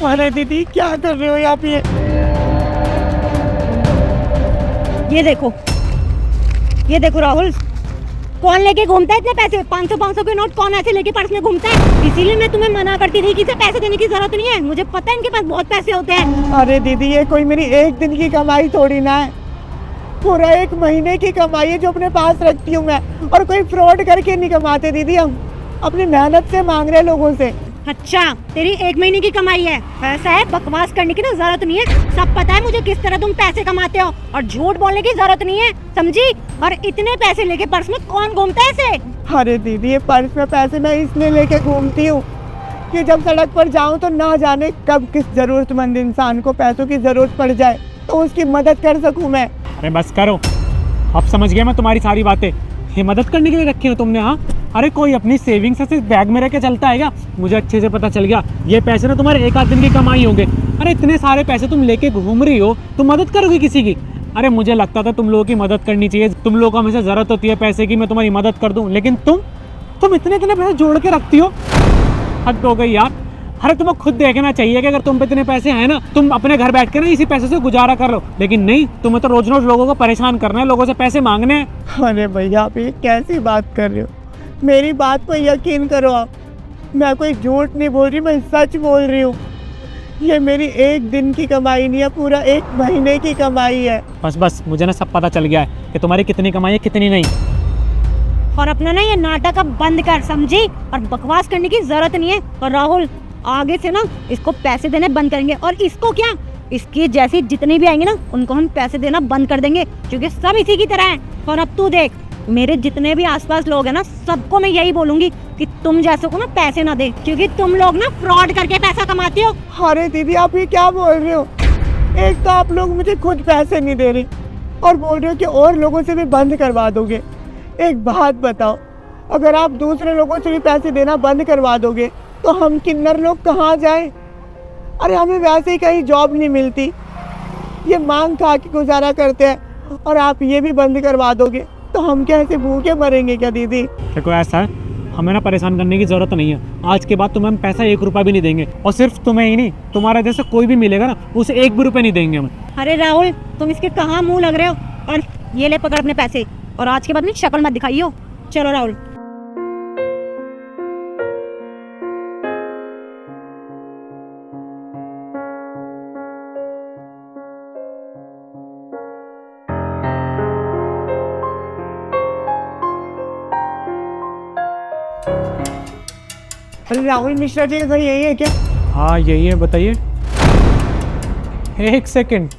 अरे दीदी क्या कर रहे हो यहाँ पे? ये देखो राहुल, कौन लेके घूमता है इतने पैसे? 500 के नोट कौन ऐसे लेके पर्स में घूमता है? इसीलिए मैं तुम्हें मना करती थी कि इसे पैसे देने की जरूरत नहीं है। मुझे पता है इनके पास बहुत पैसे होते हैं। अरे दीदी ये कोई मेरी एक दिन की कमाई थोड़ी ना है, पूरा 1 महीने की कमाई है जो अपने पास रखती हूँ मैं। और कोई फ्रॉड करके नहीं कमाते दीदी, हम अपनी मेहनत से मांग रहे लोगों से। अच्छा, तेरी 1 महीने की कमाई है? ऐसा है, बकवास करने की ना जरूरत नहीं है। सब पता है मुझे किस तरह तुम पैसे कमाते हो, और झूठ बोलने की जरूरत नहीं है, समझी? और इतने पैसे लेके पर्स में कौन घूमता है ऐसे? अरे दीदी ये पर्स में पैसे मैं इसलिए लेके घूमती हूँ कि जब सड़क पर जाऊँ तो ना जाने कब किस जरूरतमंद इंसान को पैसों की जरूरत पड़ जाए तो उसकी मदद कर सकूँ मैं। अरे बस करो, अब समझ गया मैं तुम्हारी सारी बातें। ये मदद करने के लिए रखी हो तुमने? हाँ, अरे कोई अपनी सेविंग्स से बैग में रख के चलता है क्या? मुझे अच्छे से पता चल गया, ये पैसे ना तुम्हारे 1 आध दिन की कमाई होंगे। अरे इतने सारे पैसे तुम लेके घूम रही हो, तुम मदद करोगी किसी की? अरे मुझे लगता था तुम लोगों की मदद करनी चाहिए, तुम लोगों को हमेशा ज़रूरत होती है पैसे की, मैं तुम्हारी मदद कर दूँ, लेकिन तुम इतने पैसे जोड़ के रखती हो। हद हो गई यार। अरे तुम्हें खुद देखना चाहिए कि अगर तुम पे इतने पैसे हैं ना, तुम अपने घर बैठ के ना इसी पैसे से गुजारा कर लो, लेकिन नहीं, तुम्हें तो रोज रोज लोगों को परेशान करना है, लोगों से पैसे मांगने हैं। अरे भैया आप ये कैसी बात कर रहे हो? मेरी बात पर यकीन करो आप, मैं कोई झूठ नहीं बोल रही, मैं सच बोल रही हूँ। ये मेरी 1 दिन की कमाई नहीं है, पूरा 1 महीने की कमाई है। बस मुझे ना सब पता चल गया है कि तुम्हारी कितनी कमाई है कितनी नहीं। और अपना ना ये नाटक अब बंद कर, समझी? और बकवास करने की जरूरत नहीं है। और राहुल, आगे से ना इसको पैसे देने बंद करेंगे, और इसको क्या, इसकी जैसी जितनी भी आएंगे ना उनको हम पैसे देना बंद कर देंगे, क्योंकि सब इसी की तरह हैं। और अब तू देख, मेरे जितने भी आसपास लोग हैं ना, सबको मैं यही बोलूंगी कि तुम जैसे को ना पैसे ना दे, क्योंकि तुम लोग ना फ्रॉड करके पैसा कमाते हो। अरे दीदी आप ये क्या बोल रहे हो? एक तो आप लोग मुझे खुद पैसे नहीं दे रहे और बोल रहे हो कि और लोगों से भी बंद करवा दोगे। एक बात बताओ, अगर आप दूसरे लोगों से भी पैसे देना बंद करवा दोगे तो हम किन्नर लोग कहाँ जाएं? अरे हमें वैसे ही कहीं जॉब नहीं मिलती, ये मांग खा के गुजारा करते हैं, और आप ये भी बंद करवा दोगे तो हम कैसे भूखे मरेंगे क्या दीदी? देखो ऐसा है, हमें ना परेशान करने की जरूरत नहीं है। आज के बाद तुम्हें हम पैसा 1 रुपया भी नहीं देंगे, और सिर्फ तुम्हें ही नहीं, तुम्हारे जैसे कोई भी मिलेगा ना उसे 1 भी रुपये नहीं देंगे हम। अरे राहुल, तुम इसके कहाँ मुंह लग रहे हो? और ये ले पकड़ अपने पैसे, और आज के बाद मेरी शक्ल मत दिखाइयो। चलो राहुल। अरे राहुल मिश्रा जी का घर यही है क्या? हाँ यही है, बताइए। 1 सेकंड,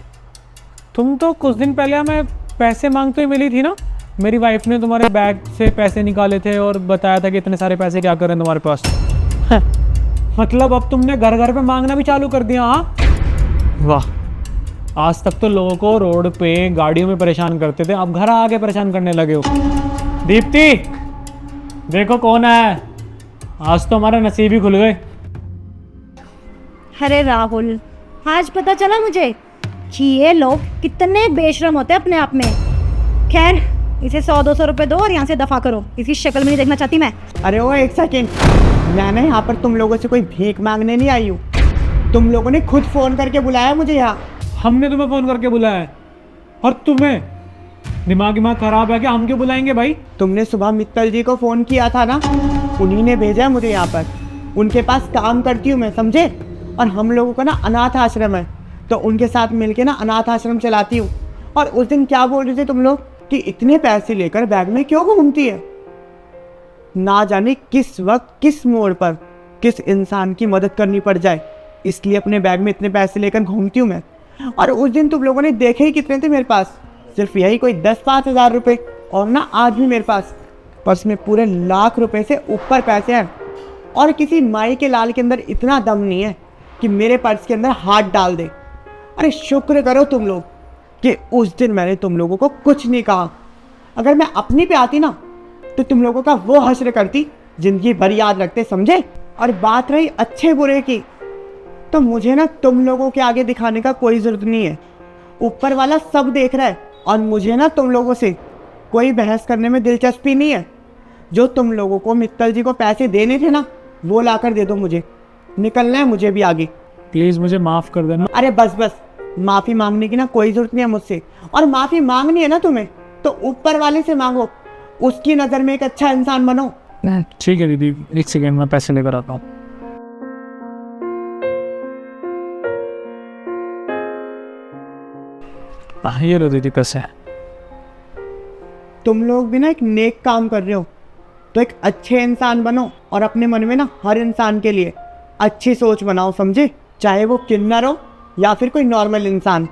तुम तो कुछ दिन पहले हमें पैसे मांगते हुए मिली थी ना? मेरी वाइफ ने तुम्हारे बैग से पैसे निकाले थे और बताया था कि इतने सारे पैसे क्या करें तुम्हारे पास। मतलब अब तुमने घर घर पे मांगना भी चालू कर दिया? हाँ वाह, आज तक तो लोगों को रोड पे गाड़ियों में परेशान करते थे, अब घर आके परेशान करने लगे हो। दीप्ति देखो कौन है, आज तो हमारा नसीब ही खुल गए। अरे राहुल, आज पता चला मुझे कि ये लोग कितने बेशरम होते हैं अपने आप में। खैर, इसे 100-200 रुपए दो और यहाँ से दफा करो, इसकी शक्ल भी नहीं देखना चाहती मैं। अरे वो 1 सेकेंड, मैंने यहाँ पर तुम लोगों से कोई भीख मांगने नहीं आई हूँ, तुम लोगों ने खुद फ़ोन करके बुलाया मुझे यहाँ। हमने तुम्हें फ़ोन करके बुलाया है? और तुम्हें दिमाग खराब है क्या? हम क्यों बुलाएंगे भाई? तुमने सुबह मित्तल जी को फ़ोन किया था ना, उन्हीं ने भेजा है मुझे यहाँ पर। उनके पास काम करती हूँ मैं, समझे? और हम लोगों का ना अनाथ आश्रम है, तो उनके साथ मिलके ना अनाथ आश्रम चलाती हूँ। और उस दिन क्या बोल रहे थे तुम लोग कि इतने पैसे लेकर बैग में क्यों घूमती है? ना जाने किस वक्त किस मोड़ पर किस इंसान की मदद करनी पड़ जाए, इसलिए अपने बैग में इतने पैसे लेकर घूमती हूँ मैं। और उस दिन तुम लोगों ने देखे ही कितने थे मेरे पास, सिर्फ यही कोई 10-5 हज़ार रुपये। और ना आज भी मेरे पास पर्स में पूरे लाख रुपए से ऊपर पैसे हैं, और किसी माई के लाल के अंदर इतना दम नहीं है कि मेरे पर्स के अंदर हाथ डाल दे। अरे शुक्र करो तुम लोग कि उस दिन मैंने तुम लोगों को कुछ नहीं कहा। अगर मैं अपनी पे आती ना तो तुम लोगों का वो हश्र करती जिंदगी भर याद रखते, समझे? और बात रही अच्छे बुरे की, तो मुझे ना तुम लोगों के आगे दिखाने का कोई ज़रूरत नहीं है। ऊपर वाला सब देख रहा है, और मुझे ना तुम लोगों से कोई बहस करने में दिलचस्पी नहीं है। जो तुम लोगों को मित्तल जी को पैसे देने थे ना, वो लाकर दे दो मुझे, निकलना है मुझे भी आगे। प्लीज़ मुझे माफ़ कर देना। अरे बस बस, माफ़ी मांगने की ना कोई ज़रूरत नहीं है मुझसे। और माफ़ी मांगनी है ना तुम्हें तो ऊपर वाले से मांगो, उसकी नज़र में एक अच्छा इंसान बनो। ठीक है दीदी, एक सेकेंड में पैसे लेकर आता हूँ। ये लो दीदी पैसे। तुम लोग भी ना एक नेक काम कर रहे हो, तो एक अच्छे इंसान बनो और अपने मन में ना हर इंसान के लिए अच्छी सोच बनाओ, समझे? चाहे वो किन्नर हो या फिर कोई नॉर्मल इंसान।